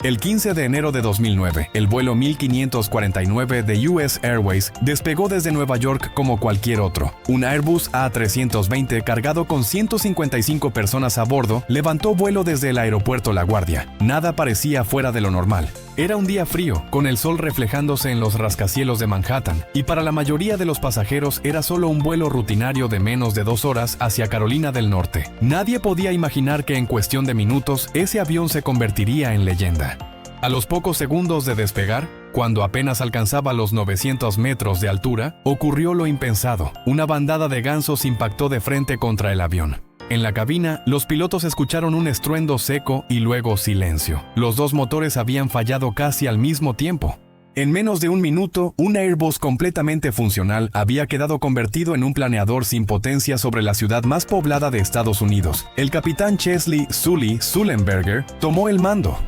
El 15 de enero de 2009, el vuelo 1549 de US Airways despegó desde Nueva York como cualquier otro. Un Airbus A320 cargado con 155 personas a bordo levantó vuelo desde el aeropuerto LaGuardia. Nada parecía fuera de lo normal. Era un día frío, con el sol reflejándose en los rascacielos de Manhattan, y para la mayoría de los pasajeros era solo un vuelo rutinario de menos de 2 horas hacia Carolina del Norte. Nadie podía imaginar que en cuestión de minutos ese avión se convertiría en leyenda. A los pocos segundos de despegar, cuando apenas alcanzaba los 900 metros de altura, ocurrió lo impensado. Una bandada de gansos impactó de frente contra el avión. En la cabina, los pilotos escucharon un estruendo seco y luego silencio. Los dos motores habían fallado casi al mismo tiempo. En menos de un minuto, un Airbus completamente funcional había quedado convertido en un planeador sin potencia sobre la ciudad más poblada de Estados Unidos. El capitán Chesley Sully Sullenberger tomó el mando.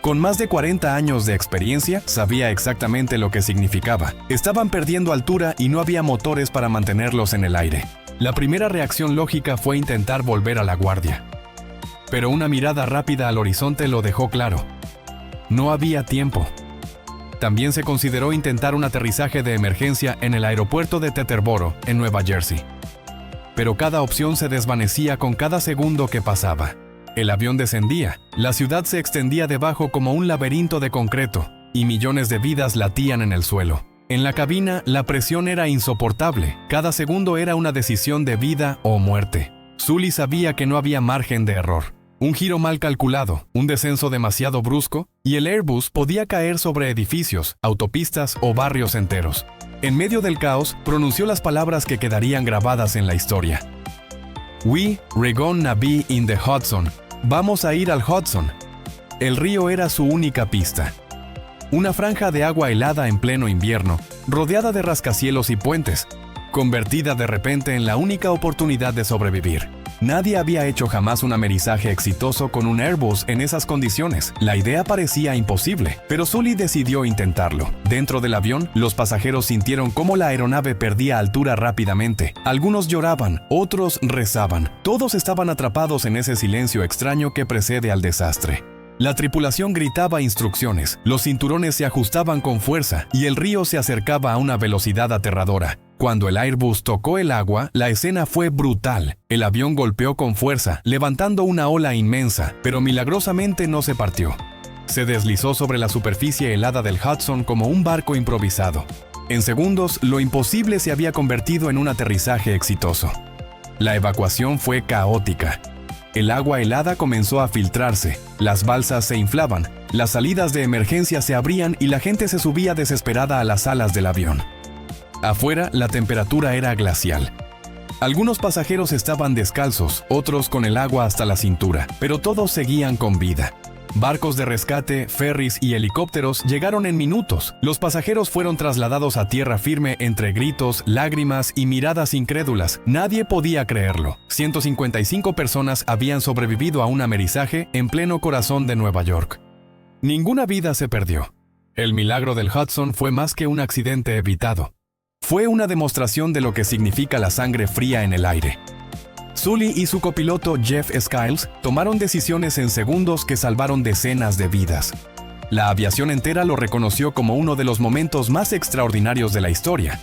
Con más de 40 años de experiencia, sabía exactamente lo que significaba. Estaban perdiendo altura y no había motores para mantenerlos en el aire. La primera reacción lógica fue intentar volver a la guardia. Pero una mirada rápida al horizonte lo dejó claro. No había tiempo. También se consideró intentar un aterrizaje de emergencia en el aeropuerto de Teterboro, en Nueva Jersey. Pero cada opción se desvanecía con cada segundo que pasaba. El avión descendía, la ciudad se extendía debajo como un laberinto de concreto, y millones de vidas latían en el suelo. En la cabina, la presión era insoportable. Cada segundo era una decisión de vida o muerte. Sully sabía que no había margen de error. Un giro mal calculado, un descenso demasiado brusco, y el Airbus podía caer sobre edificios, autopistas o barrios enteros. En medio del caos, pronunció las palabras que quedarían grabadas en la historia. "We're gonna be in the Hudson." Vamos a ir al Hudson. El río era su única pista. Una franja de agua helada en pleno invierno, rodeada de rascacielos y puentes, convertida de repente en la única oportunidad de sobrevivir. Nadie había hecho jamás un amerizaje exitoso con un Airbus en esas condiciones. La idea parecía imposible, pero Sully decidió intentarlo. Dentro del avión, los pasajeros sintieron cómo la aeronave perdía altura rápidamente. Algunos lloraban, otros rezaban. Todos estaban atrapados en ese silencio extraño que precede al desastre. La tripulación gritaba instrucciones, los cinturones se ajustaban con fuerza y el río se acercaba a una velocidad aterradora. Cuando el Airbus tocó el agua, la escena fue brutal. El avión golpeó con fuerza, levantando una ola inmensa, pero milagrosamente no se partió. Se deslizó sobre la superficie helada del Hudson como un barco improvisado. En segundos, lo imposible se había convertido en un aterrizaje exitoso. La evacuación fue caótica. El agua helada comenzó a filtrarse, las balsas se inflaban, las salidas de emergencia se abrían y la gente se subía desesperada a las alas del avión. Afuera, la temperatura era glacial. Algunos pasajeros estaban descalzos, otros con el agua hasta la cintura, pero todos seguían con vida. Barcos de rescate, ferries y helicópteros llegaron en minutos. Los pasajeros fueron trasladados a tierra firme entre gritos, lágrimas y miradas incrédulas. Nadie podía creerlo. 155 personas habían sobrevivido a un amerizaje en pleno corazón de Nueva York. Ninguna vida se perdió. El milagro del Hudson fue más que un accidente evitado. Fue una demostración de lo que significa la sangre fría en el aire. Sully y su copiloto Jeff Skiles tomaron decisiones en segundos que salvaron decenas de vidas. La aviación entera lo reconoció como uno de los momentos más extraordinarios de la historia.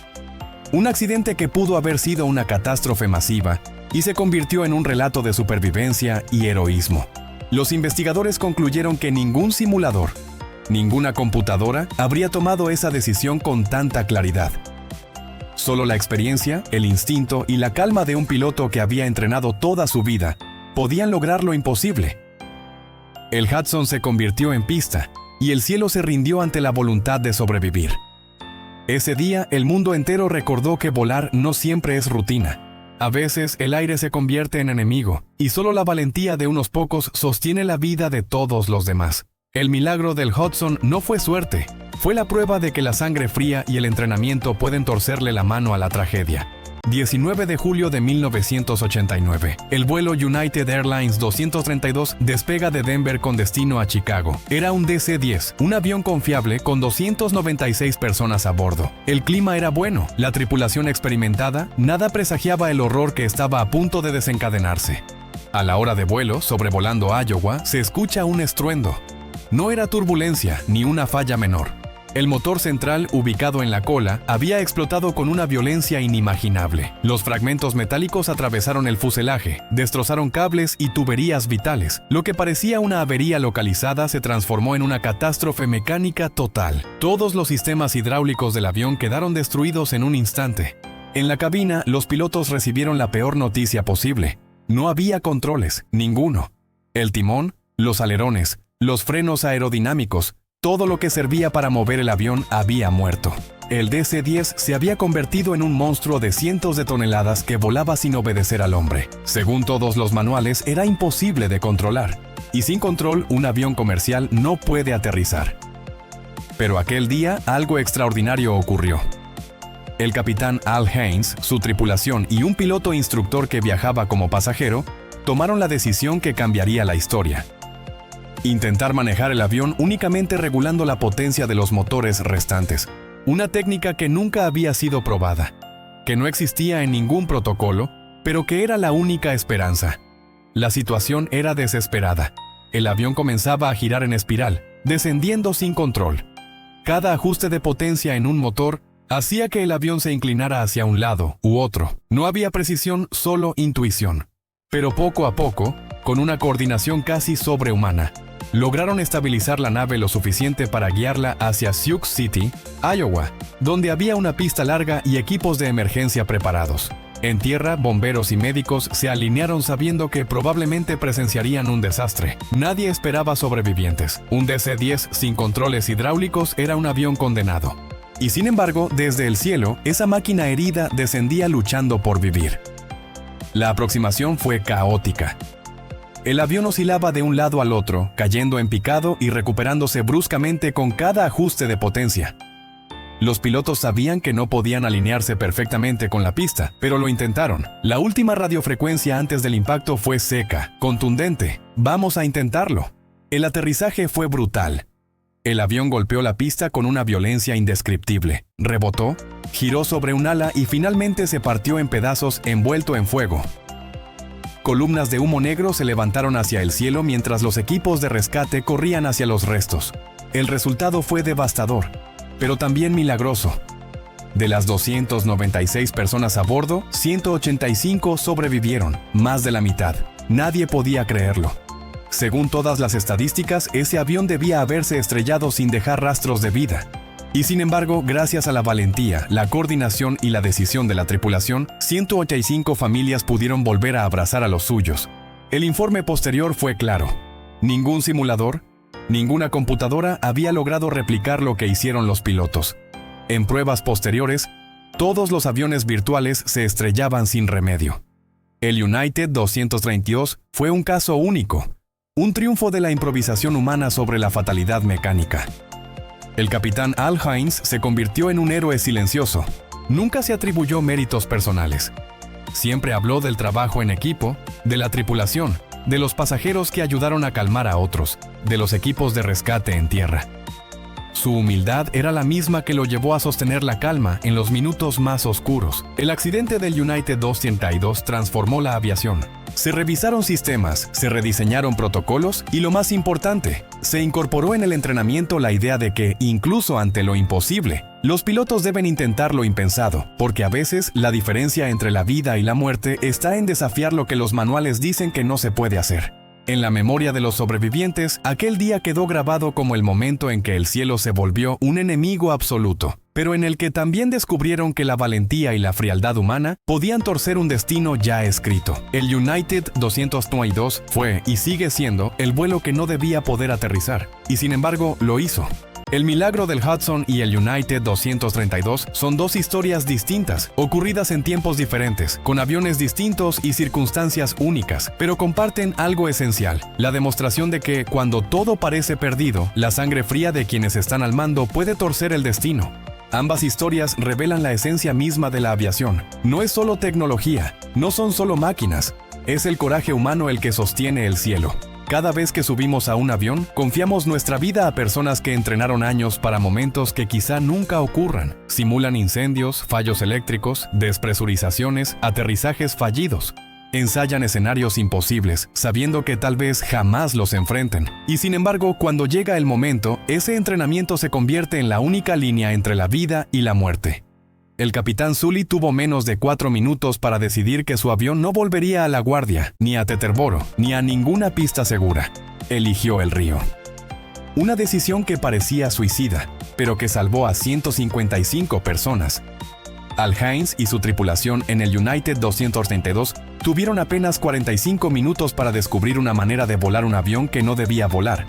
Un accidente que pudo haber sido una catástrofe masiva y se convirtió en un relato de supervivencia y heroísmo. Los investigadores concluyeron que ningún simulador, ninguna computadora habría tomado esa decisión con tanta claridad. Solo la experiencia, el instinto y la calma de un piloto que había entrenado toda su vida podían lograr lo imposible. El Hudson se convirtió en pista y el cielo se rindió ante la voluntad de sobrevivir. Ese día, el mundo entero recordó que volar no siempre es rutina. A veces, el aire se convierte en enemigo y solo la valentía de unos pocos sostiene la vida de todos los demás. El milagro del Hudson no fue suerte. Fue la prueba de que la sangre fría y el entrenamiento pueden torcerle la mano a la tragedia. 19 de julio de 1989. El vuelo United Airlines 232 despega de Denver con destino a Chicago. Era un DC-10, un avión confiable con 296 personas a bordo. El clima era bueno, la tripulación experimentada, nada presagiaba el horror que estaba a punto de desencadenarse. A la hora de vuelo, sobrevolando Iowa, se escucha un estruendo. No era turbulencia ni una falla menor. El motor central, ubicado en la cola, había explotado con una violencia inimaginable. Los fragmentos metálicos atravesaron el fuselaje, destrozaron cables y tuberías vitales. Lo que parecía una avería localizada se transformó en una catástrofe mecánica total. Todos los sistemas hidráulicos del avión quedaron destruidos en un instante. En la cabina, los pilotos recibieron la peor noticia posible. No había controles, ninguno. El timón, los alerones, los frenos aerodinámicos, todo lo que servía para mover el avión había muerto. El DC-10 se había convertido en un monstruo de cientos de toneladas que volaba sin obedecer al hombre. Según todos los manuales, era imposible de controlar. Y sin control, un avión comercial no puede aterrizar. Pero aquel día, algo extraordinario ocurrió. El capitán Al Haynes, su tripulación y un piloto instructor que viajaba como pasajero, tomaron la decisión que cambiaría la historia. Intentar manejar el avión únicamente regulando la potencia de los motores restantes, una técnica que nunca había sido probada, que no existía en ningún protocolo, pero que era la única esperanza. La situación era desesperada. El avión comenzaba a girar en espiral, descendiendo sin control. Cada ajuste de potencia en un motor hacía que el avión se inclinara hacia un lado u otro. No había precisión, solo intuición. Pero poco a poco, con una coordinación casi sobrehumana, lograron estabilizar la nave lo suficiente para guiarla hacia Sioux City, Iowa, donde había una pista larga y equipos de emergencia preparados. En tierra, bomberos y médicos se alinearon sabiendo que probablemente presenciarían un desastre. Nadie esperaba sobrevivientes. Un DC-10 sin controles hidráulicos era un avión condenado. Y sin embargo, desde el cielo, esa máquina herida descendía luchando por vivir. La aproximación fue caótica. El avión oscilaba de un lado al otro, cayendo en picado y recuperándose bruscamente con cada ajuste de potencia. Los pilotos sabían que no podían alinearse perfectamente con la pista, pero lo intentaron. La última radiofrecuencia antes del impacto fue seca, contundente. «Vamos a intentarlo». El aterrizaje fue brutal. El avión golpeó la pista con una violencia indescriptible. Rebotó, giró sobre un ala y finalmente se partió en pedazos envuelto en fuego. Columnas de humo negro se levantaron hacia el cielo mientras los equipos de rescate corrían hacia los restos. El resultado fue devastador, pero también milagroso. De las 296 personas a bordo, 185 sobrevivieron, más de la mitad. Nadie podía creerlo. Según todas las estadísticas, ese avión debía haberse estrellado sin dejar rastros de vida. Y sin embargo, gracias a la valentía, la coordinación y la decisión de la tripulación, 185 familias pudieron volver a abrazar a los suyos. El informe posterior fue claro. Ningún simulador, ninguna computadora había logrado replicar lo que hicieron los pilotos. En pruebas posteriores, todos los aviones virtuales se estrellaban sin remedio. El United 232 fue un caso único, un triunfo de la improvisación humana sobre la fatalidad mecánica. El capitán Al Haynes se convirtió en un héroe silencioso. Nunca se atribuyó méritos personales. Siempre habló del trabajo en equipo, de la tripulación, de los pasajeros que ayudaron a calmar a otros, de los equipos de rescate en tierra. Su humildad era la misma que lo llevó a sostener la calma en los minutos más oscuros. El accidente del United 232 transformó la aviación. Se revisaron sistemas, se rediseñaron protocolos y lo más importante, se incorporó en el entrenamiento la idea de que, incluso ante lo imposible, los pilotos deben intentar lo impensado, porque a veces la diferencia entre la vida y la muerte está en desafiar lo que los manuales dicen que no se puede hacer. En la memoria de los sobrevivientes, aquel día quedó grabado como el momento en que el cielo se volvió un enemigo absoluto, pero en el que también descubrieron que la valentía y la frialdad humana podían torcer un destino ya escrito. El United 232 fue y sigue siendo el vuelo que no debía poder aterrizar, y sin embargo lo hizo. El milagro del Hudson y el United 232 son dos historias distintas, ocurridas en tiempos diferentes, con aviones distintos y circunstancias únicas, pero comparten algo esencial, la demostración de que, cuando todo parece perdido, la sangre fría de quienes están al mando puede torcer el destino. Ambas historias revelan la esencia misma de la aviación. No es solo tecnología, no son solo máquinas, es el coraje humano el que sostiene el cielo. Cada vez que subimos a un avión, confiamos nuestra vida a personas que entrenaron años para momentos que quizá nunca ocurran. Simulan incendios, fallos eléctricos, despresurizaciones, aterrizajes fallidos. Ensayan escenarios imposibles, sabiendo que tal vez jamás los enfrenten. Y sin embargo, cuando llega el momento, ese entrenamiento se convierte en la única línea entre la vida y la muerte. El capitán Sully tuvo menos de 4 minutos para decidir que su avión no volvería a La Guardia, ni a Teterboro, ni a ninguna pista segura. Eligió el río. Una decisión que parecía suicida, pero que salvó a 155 personas. Al Heinz y su tripulación en el United 232 tuvieron apenas 45 minutos para descubrir una manera de volar un avión que no debía volar.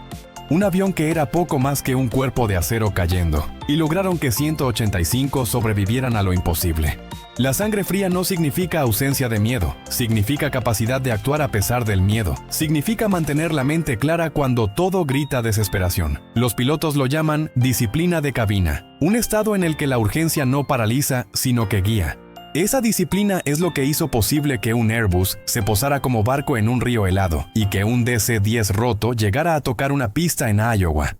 Un avión que era poco más que un cuerpo de acero cayendo, y lograron que 185 sobrevivieran a lo imposible. La sangre fría no significa ausencia de miedo, significa capacidad de actuar a pesar del miedo, significa mantener la mente clara cuando todo grita desesperación. Los pilotos lo llaman disciplina de cabina, un estado en el que la urgencia no paraliza, sino que guía. Esa disciplina es lo que hizo posible que un Airbus se posara como barco en un río helado y que un DC-10 roto llegara a tocar una pista en Iowa.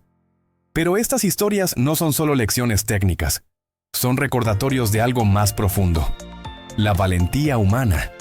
Pero estas historias no son solo lecciones técnicas, son recordatorios de algo más profundo: la valentía humana.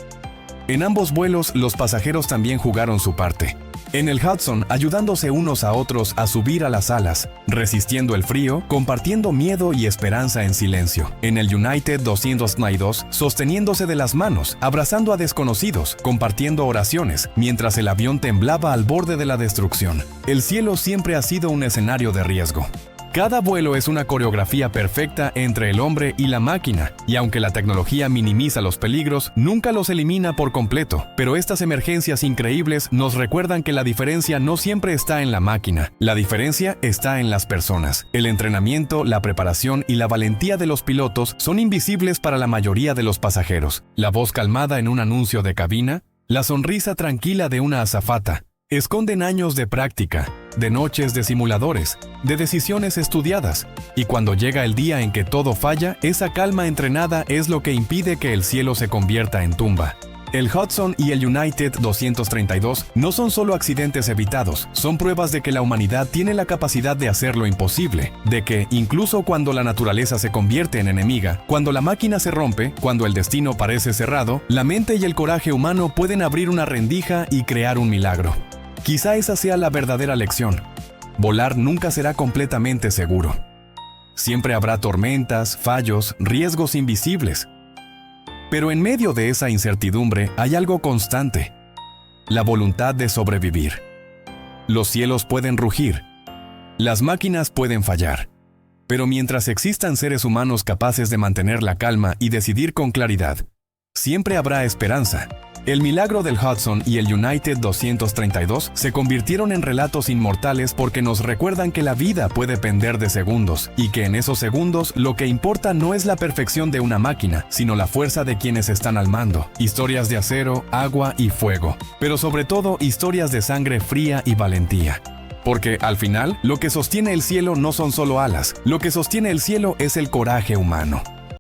En ambos vuelos, los pasajeros también jugaron su parte. En el Hudson, ayudándose unos a otros a subir a las alas, resistiendo el frío, compartiendo miedo y esperanza en silencio. En el United 292, sosteniéndose de las manos, abrazando a desconocidos, compartiendo oraciones, mientras el avión temblaba al borde de la destrucción. El cielo siempre ha sido un escenario de riesgo. Cada vuelo es una coreografía perfecta entre el hombre y la máquina, y aunque la tecnología minimiza los peligros, nunca los elimina por completo. Pero estas emergencias increíbles nos recuerdan que la diferencia no siempre está en la máquina, la diferencia está en las personas. El entrenamiento, la preparación y la valentía de los pilotos son invisibles para la mayoría de los pasajeros. La voz calmada en un anuncio de cabina, la sonrisa tranquila de una azafata, esconden años de práctica, de noches de simuladores, de decisiones estudiadas, y cuando llega el día en que todo falla, esa calma entrenada es lo que impide que el cielo se convierta en tumba. El Hudson y el United 232 no son solo accidentes evitados, son pruebas de que la humanidad tiene la capacidad de hacer lo imposible, de que, incluso cuando la naturaleza se convierte en enemiga, cuando la máquina se rompe, cuando el destino parece cerrado, la mente y el coraje humano pueden abrir una rendija y crear un milagro. Quizá esa sea la verdadera lección. Volar nunca será completamente seguro. Siempre habrá tormentas, fallos, riesgos invisibles. Pero en medio de esa incertidumbre hay algo constante: la voluntad de sobrevivir. Los cielos pueden rugir, las máquinas pueden fallar, pero mientras existan seres humanos capaces de mantener la calma y decidir con claridad, siempre habrá esperanza. El milagro del Hudson y el United 232 se convirtieron en relatos inmortales porque nos recuerdan que la vida puede pender de segundos, y que en esos segundos lo que importa no es la perfección de una máquina, sino la fuerza de quienes están al mando. Historias de acero, agua y fuego, pero sobre todo historias de sangre fría y valentía. Porque, al final, lo que sostiene el cielo no son solo alas, lo que sostiene el cielo es el coraje humano.